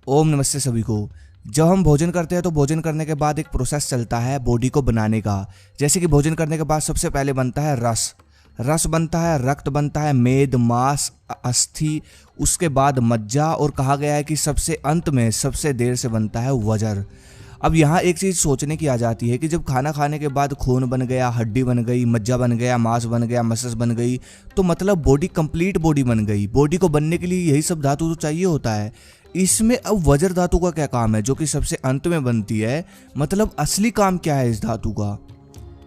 ओम नमस्ते सभी को। जब हम भोजन करते हैं तो भोजन करने के बाद एक प्रोसेस चलता है बॉडी को बनाने का। जैसे कि भोजन करने के बाद सबसे पहले बनता है रस बनता है, रक्त बनता है, मेद, मांस, अस्थि, उसके बाद मज्जा, और कहा गया है कि सबसे अंत में सबसे देर से बनता है वजर। अब यहाँ एक चीज़ सोचने की आ जाती है कि जब खाना खाने के बाद खून बन गया, हड्डी बन गई, मज्जा बन गया, मांस बन गया, मसल्स बन गई, तो मतलब बॉडी कंप्लीट बॉडी बन गई। बॉडी को बनने के लिए यही सब धातु तो चाहिए होता है। इसमें अब वज्र धातु का क्या काम है जो कि सबसे अंत में बनती है? मतलब असली काम क्या है इस धातु का?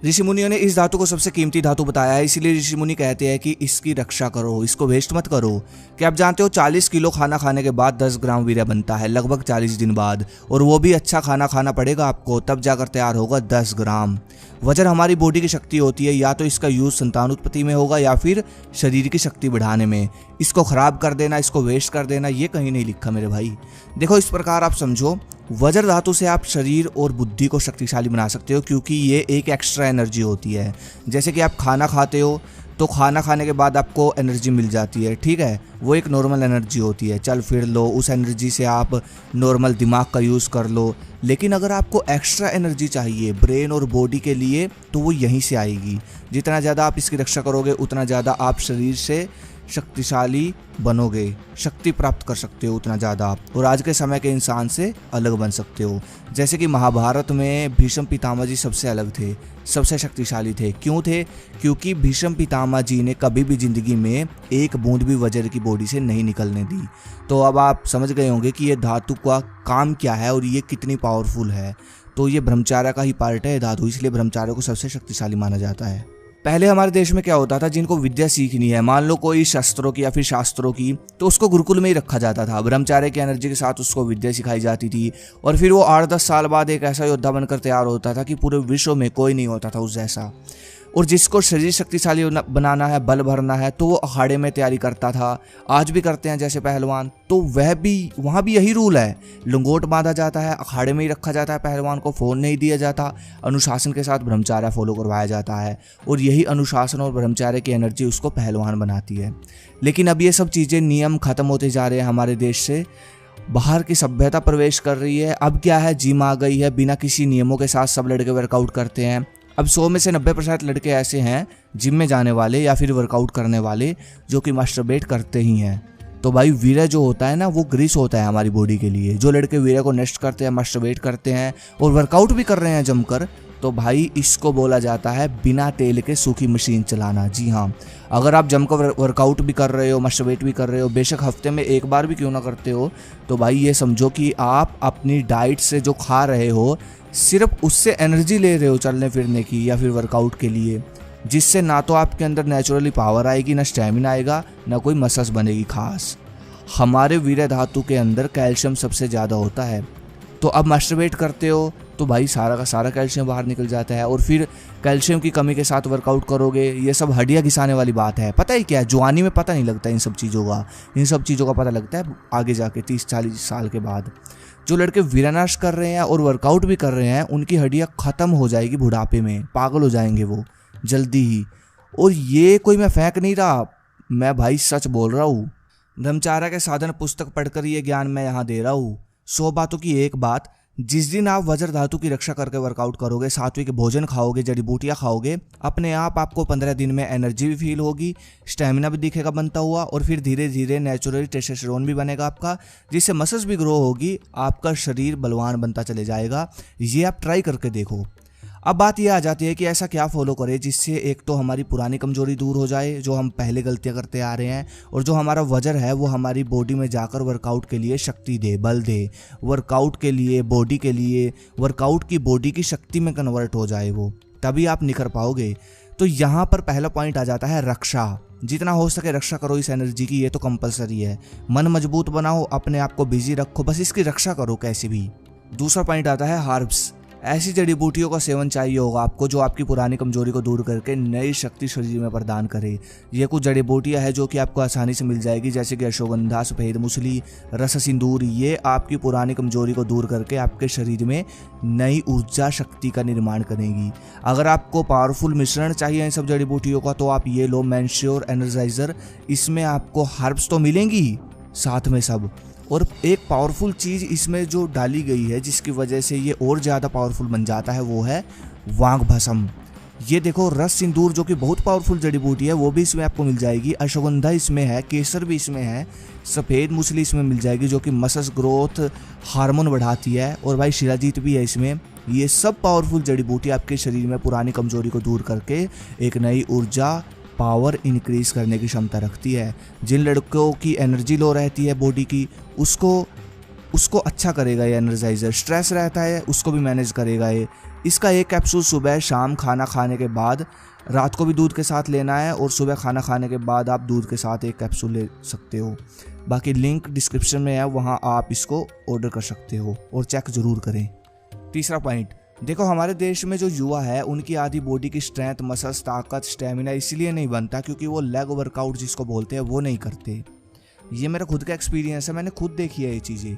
ऋषि मुनियों ने इस धातु को सबसे कीमती धातु बताया है, इसीलिए ऋषि मुनि कहते हैं कि इसकी रक्षा करो, इसको वेस्ट मत करो। क्या आप जानते हो 40 किलो खाना खाने के बाद 10 ग्राम वीर्य बनता है, लगभग 40 दिन बाद, और वो भी अच्छा खाना खाना पड़ेगा आपको, तब जाकर तैयार होगा 10 ग्राम। वज्र हमारी बॉडी की शक्ति होती है, या तो इसका यूज संतान उत्पत्ति में होगा या फिर शरीर की शक्ति बढ़ाने में। इसको खराब कर देना, इसको वेस्ट कर देना, ये कहीं नहीं लिखा मेरे भाई। देखो इस प्रकार आप समझो, वज्र धातु से आप शरीर और बुद्धि को शक्तिशाली बना सकते हो, क्योंकि ये एक एक्स्ट्रा एनर्जी होती है। जैसे कि आप खाना खाते हो तो खाना खाने के बाद आपको एनर्जी मिल जाती है, ठीक है, वो एक नॉर्मल एनर्जी होती है, चल फिर लो, उस एनर्जी से आप नॉर्मल दिमाग का यूज़ कर लो। लेकिन अगर आपको एक्स्ट्रा एनर्जी चाहिए ब्रेन और बॉडी के लिए, तो वो यहीं से आएगी। जितना ज़्यादा आप इसकी रक्षा करोगे उतना ज़्यादा आप शरीर से शक्तिशाली बनोगे, शक्ति प्राप्त कर सकते हो उतना ज़्यादा आप, और आज के समय के इंसान से अलग बन सकते हो। जैसे कि महाभारत में भीष्म पितामह जी सबसे अलग थे, सबसे शक्तिशाली थे। क्यों थे? क्योंकि भीष्म पितामह जी ने कभी भी ज़िंदगी में एक बूंद भी वज्र की बॉडी से नहीं निकलने दी। तो अब आप समझ गए होंगे कि ये धातु का काम क्या है और ये कितनी पावरफुल है। तो ये ब्रह्मचार्य का ही पार्ट है धातु, इसलिए ब्रह्मचार्य को सबसे शक्तिशाली माना जाता है। पहले हमारे देश में क्या होता था, जिनको विद्या सीखनी है, मान लो कोई शस्त्रों की या फिर शास्त्रों की, तो उसको गुरुकुल में ही रखा जाता था। ब्रह्मचार्य की एनर्जी के साथ उसको विद्या सिखाई जाती थी, और फिर वो 8-10 साल बाद एक ऐसा योद्धा बनकर तैयार होता था कि पूरे विश्व में कोई नहीं होता था उस जैसा। और जिसको शरीर शक्तिशाली बनाना है, बल भरना है, तो वो अखाड़े में तैयारी करता था। आज भी करते हैं जैसे पहलवान, तो वहाँ भी यही रूल है। लंगोट बांधा जाता है, अखाड़े में ही रखा जाता है पहलवान को, फ़ोन नहीं दिया जाता, अनुशासन के साथ ब्रह्मचार्य फॉलो करवाया जाता है, और यही अनुशासन और ब्रह्मचार्य की एनर्जी उसको पहलवान बनाती है। लेकिन अब ये सब चीज़ें, नियम खत्म होते जा रहे हैं हमारे देश से, बाहर की सभ्यता प्रवेश कर रही है। अब क्या है, जिम आ गई है, बिना किसी नियमों के साथ सब लड़के वर्कआउट करते हैं। अब 100 में से 90% लड़के ऐसे हैं जिम में जाने वाले या फिर वर्कआउट करने वाले जो कि मास्टरबेट करते ही हैं। तो भाई वीर्य जो होता है ना, वो ग्रीस होता है हमारी बॉडी के लिए। जो लड़के वीर्य को नष्ट करते हैं, मास्टरबेट करते हैं और वर्कआउट भी कर रहे हैं जमकर, तो भाई इसको बोला जाता है बिना तेल के सूखी मशीन चलाना। जी हाँ, अगर आप जमकर वर्कआउट भी कर रहे हो, मास्टरबेट भी कर रहे हो, बेशक हफ्ते में एक बार भी क्यों ना करते हो, तो भाई ये समझो कि आप अपनी डाइट से जो खा रहे हो, सिर्फ उससे एनर्जी ले रहे हो चलने फिरने की या फिर वर्कआउट के लिए, जिससे ना तो आपके अंदर नेचुरली पावर आएगी, ना स्टैमिना आएगा, ना कोई मसल्स बनेगी खास। हमारे वीर्य धातु के अंदर कैल्शियम सबसे ज़्यादा होता है। तो अब मास्टरबेट करते हो तो भाई सारा का सारा कैल्शियम बाहर निकल जाता है, और फिर कैल्शियम की कमी के साथ वर्कआउट करोगे, ये सब हड्डियाँ घिसाने वाली बात है। पता ही क्या है, जवानी में पता नहीं लगता इन सब चीज़ों का पता लगता है आगे जाके 30-40 साल के बाद। जो लड़के वीरनाश कर रहे हैं और वर्कआउट भी कर रहे हैं, उनकी हड्डियाँ ख़त्म हो जाएगी बुढ़ापे में, पागल हो जाएंगे वो जल्दी ही। और ये कोई मैं फेंक नहीं रहा, मैं भाई सच बोल रहा हूँ। ब्रह्मचार्य के साधन पुस्तक पढ़कर ये ज्ञान मैं यहाँ दे रहा हूँ। 100 बातों की एक बात, जिस दिन आप वज्र धातु की रक्षा करके वर्कआउट करोगे, सात्विक भोजन खाओगे, जड़ी बूटियाँ खाओगे, अपने आप आपको 15 दिन में एनर्जी भी फील होगी, स्टैमिना भी दिखेगा बनता हुआ, और फिर धीरे धीरे नेचुरली टेस्टोस्टेरोन भी बनेगा आपका, जिससे मसल्स भी ग्रो होगी, आपका शरीर बलवान बनता चले जाएगा। ये आप ट्राई करके देखो। अब बात यह आ जाती है कि ऐसा क्या फॉलो करें जिससे एक तो हमारी पुरानी कमजोरी दूर हो जाए, जो हम पहले गलतियां करते आ रहे हैं, और जो हमारा वजन है वो हमारी बॉडी में जाकर वर्कआउट के लिए शक्ति दे, बल दे, वर्कआउट के लिए, बॉडी के लिए, वर्कआउट की बॉडी की शक्ति में कन्वर्ट हो जाए वो, तभी आप निखर पाओगे। तो यहाँ पर पहला पॉइंट आ जाता है रक्षा। जितना हो सके रक्षा करो इस एनर्जी की, ये तो कंपलसरी है। मन मजबूत बनाओ, अपने आप को बिजी रखो, बस इसकी रक्षा करो कैसे भी। दूसरा पॉइंट आता है हर्ब्स। ऐसी जड़ी बूटियों का सेवन चाहिए होगा आपको जो आपकी पुरानी कमजोरी को दूर करके नई शक्ति शरीर में प्रदान करे। ये कुछ जड़ी बूटियां हैं जो कि आपको आसानी से मिल जाएगी, जैसे कि अश्वगंधा, सफ़ेद मूसली, रस सिंदूर। ये आपकी पुरानी कमजोरी को दूर करके आपके शरीर में नई ऊर्जा शक्ति का निर्माण करेगी। अगर आपको पावरफुल मिश्रण चाहिए इन सब जड़ी बूटियों का, तो आप ये लो मैंश्योर एनर्जाइजर। इसमें आपको हर्ब्स तो मिलेंगी साथ में सब, और एक पावरफुल चीज़ इसमें जो डाली गई है जिसकी वजह से ये और ज़्यादा पावरफुल बन जाता है वो है वांग भस्म। ये देखो रस सिंदूर जो कि बहुत पावरफुल जड़ी बूटी है वो भी इसमें आपको मिल जाएगी, अश्वगंधा इसमें है, केसर भी इसमें है, सफ़ेद मूसली इसमें मिल जाएगी जो कि मसल ग्रोथ हार्मोन बढ़ाती है, और भाई शिलाजीत भी है इसमें। ये सब पावरफुल जड़ी बूटी आपके शरीर में पुरानी कमजोरी को दूर करके एक नई ऊर्जा पावर इंक्रीज करने की क्षमता रखती है। जिन लड़कों की एनर्जी लो रहती है बॉडी की उसको अच्छा करेगा ये एनर्जाइजर। स्ट्रेस रहता है उसको भी मैनेज करेगा ये। इसका एक कैप्सूल सुबह शाम खाना खाने के बाद, रात को भी दूध के साथ लेना है और सुबह खाना खाने के बाद आप दूध के साथ एक कैप्सूल ले सकते हो। बाकी लिंक डिस्क्रिप्शन में है, वहाँ आप इसको ऑर्डर कर सकते हो और चेक ज़रूर करें। तीसरा पॉइंट, देखो हमारे देश में जो युवा है उनकी आधी बॉडी की स्ट्रेंथ, मसल्स, ताकत, स्टेमिना इसलिए नहीं बनता क्योंकि वो लेग वर्कआउट जिसको बोलते हैं वो नहीं करते। ये मेरा खुद का एक्सपीरियंस है, मैंने खुद देखी है ये चीज़ें।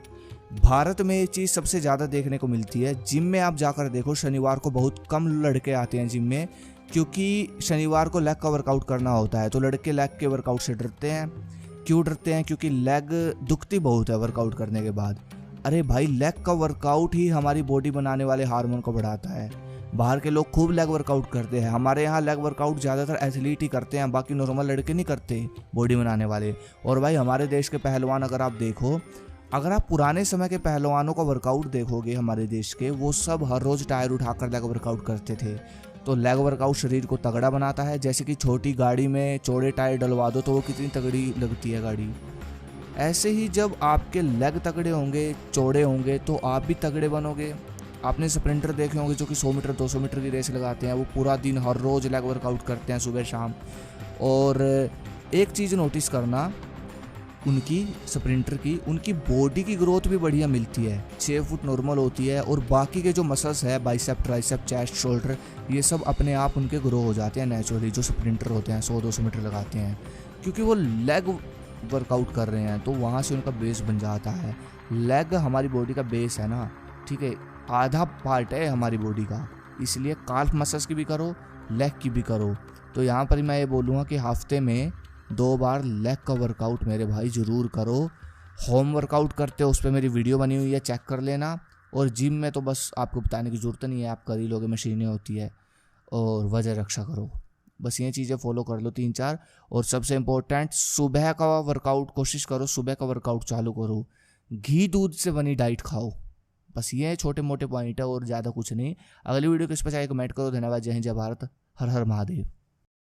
भारत में ये चीज़ सबसे ज़्यादा देखने को मिलती है। जिम में आप जाकर देखो, शनिवार को बहुत कम लड़के आते हैं जिम में, क्योंकि शनिवार को लेग का वर्कआउट करना होता है। तो लड़के लेग के वर्कआउट से डरते हैं। क्यों डरते हैं? क्योंकि लेग दुखती बहुत है वर्कआउट करने के बाद। अरे भाई, लेग का वर्कआउट ही हमारी बॉडी बनाने वाले हार्मोन को बढ़ाता है। बाहर के लोग खूब लेग वर्कआउट करते हैं, हमारे यहाँ लेग वर्कआउट ज़्यादातर एथलीट ही करते हैं, बाकी नॉर्मल लड़के नहीं करते बॉडी बनाने वाले। और भाई हमारे देश के पहलवान अगर आप देखो, अगर आप पुराने समय के पहलवानों का वर्कआउट देखोगे हमारे देश के, वो सब हर रोज़ टायर उठाकर लेग वर्कआउट करते थे। तो लेग वर्कआउट शरीर को तगड़ा बनाता है। जैसे कि छोटी गाड़ी में चौड़े टायर डलवा दो तो वो कितनी तगड़ी लगती है गाड़ी। ऐसे ही जब आपके लेग तगड़े होंगे, चौड़े होंगे, तो आप भी तगड़े बनोगे। आपने स्प्रिंटर देखे होंगे जो कि 100 मीटर 200 मीटर की रेस लगाते हैं, वो पूरा दिन हर रोज़ लेग वर्कआउट करते हैं सुबह शाम। और एक चीज़ नोटिस करना, उनकी स्प्रिंटर की उनकी बॉडी की ग्रोथ भी बढ़िया मिलती है, 6 फुट नॉर्मल होती है। और बाकी के जो मसल्स है, बाइसेप, ट्राइसेप, चेस्ट, शोल्डर, ये सब अपने आप उनके ग्रो हो जाते हैं नेचुरली, जो स्प्रिंटर होते हैं 100-200 मीटर लगाते हैं, क्योंकि वो लेग वर्कआउट कर रहे हैं। तो वहाँ से उनका बेस बन जाता है। लेग हमारी बॉडी का बेस है ना, ठीक है, आधा पार्ट है हमारी बॉडी का, इसलिए काल्फ मसल्स की भी करो, लेग की भी करो। तो यहाँ पर मैं ये बोलूँगा कि हफ्ते में 2 बार लेग का वर्कआउट मेरे भाई ज़रूर करो। होम वर्कआउट करते हो उस पर मेरी वीडियो बनी हुई है, चेक कर लेना। और जिम में तो बस आपको बताने की ज़रूरत नहीं है, आप कर ही लोगे, मशीनें होती है। और वजह रक्षा करो, बस ये चीज़ें फॉलो कर लो 3-4। और सबसे इम्पोर्टेंट, सुबह का वर्कआउट कोशिश करो, सुबह का वर्कआउट चालू करो, घी दूध से बनी डाइट खाओ। बस ये छोटे मोटे पॉइंट है और ज़्यादा कुछ नहीं। अगली वीडियो किस पर चाहिए कमेंट करो। धन्यवाद। जय हिंद, जय भारत, हर हर महादेव।